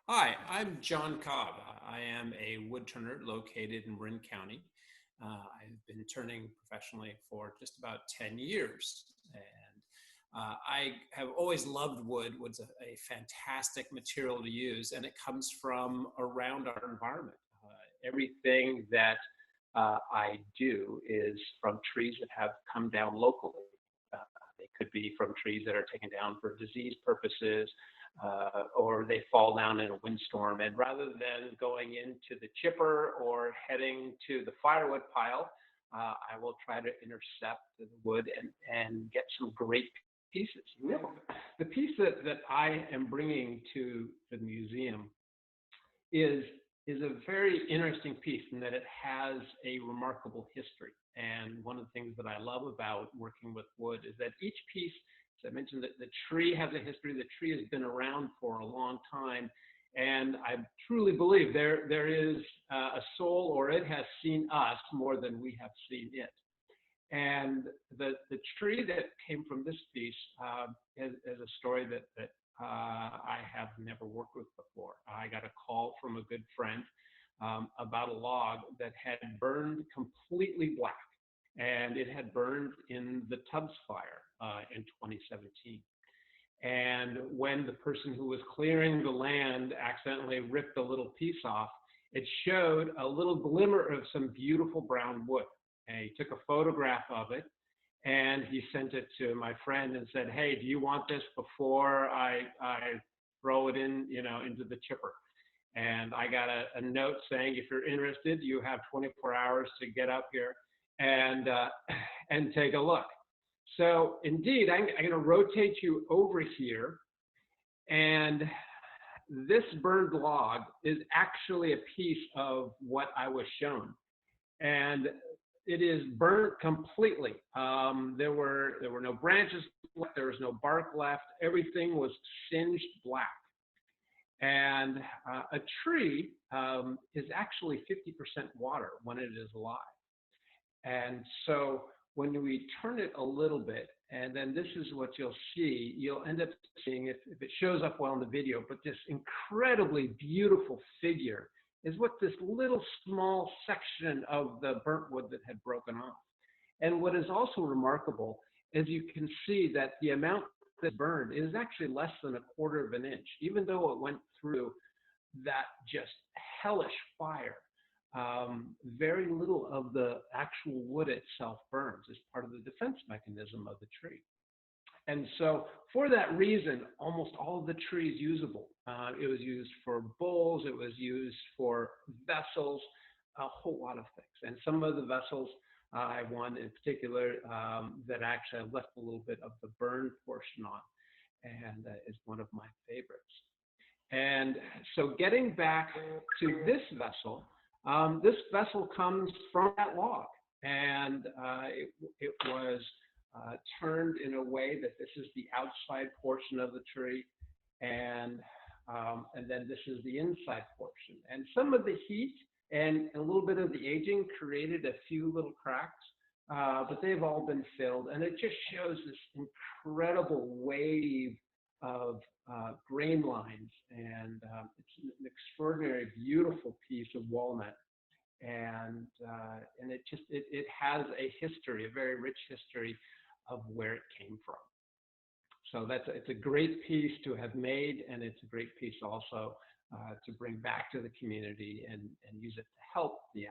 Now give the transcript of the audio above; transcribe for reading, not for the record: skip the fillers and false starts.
Hi, I'm John Cobb. I am a woodturner located in Marin County. I've been turning professionally for just about 10 years. And I have always loved wood. Wood's a fantastic material to use, and it comes from around our environment. Everything that I do is from trees that have come down locally. Uh, they could be from trees that are taken down for disease purposes, or they fall down in a windstorm. And rather than going into the chipper or heading to the firewood pile, I will try to intercept the wood and get some great pieces. The piece that I am bringing to the museum is is a very interesting piece in that it has a remarkable history. And one of the things that I love about working with wood is that each piece, as I mentioned, that the tree has a history. The tree has been around for a long time, and I truly believe there is a soul, or it has seen us more than we have seen it. And the tree that came from this piece is a story that I have never worked with before. I got a call from a good friend about a log that had burned completely black, and it had burned in the Tubbs fire in 2017. And when the person who was clearing the land accidentally ripped a little piece off, it showed a little glimmer of some beautiful brown wood. And he took a photograph of it and he sent it to my friend and said, "Hey, do you want this before I throw it in, into the chipper?" And I got a note saying, "If you're interested, you have 24 hours to get up here and and take a look." So indeed, I'm going to rotate you over here, and this burned log is actually a piece of what I was shown, and it is burnt completely. There were no branches left. There was no bark left. Everything was singed black. And a tree is actually 50% water when it is alive. And so when we turn it a little bit, and then this is what you'll see, you'll end up seeing, if it shows up well in the video, but this incredibly beautiful figure is what this little small section of the burnt wood that had broken off. And what is also remarkable is you can see that the amount that's burned is actually less than a quarter of an inch, even though it went through that just hellish fire. Very little of the actual wood itself burns as part of the defense mechanism of the tree. And so for that reason, almost all of the tree is usable. It was used for bowls, it was used for vessels, a whole lot of things. And some of the vessels, I have one in particular that actually I left a little bit of the burned portion on, and is one of my favorites. And so getting back to this vessel comes from that log, and it was turned in a way that this is the outside portion of the tree, and and then this is the inside portion. And some of the heat and a little bit of the aging created a few little cracks, but they've all been filled, and it just shows this incredible wave of grain lines, and it's an extraordinary, beautiful piece of walnut, and it has a history, a very rich history of where it came from. So it's a great piece to have made, and it's a great piece also to bring back to the community and use it to help the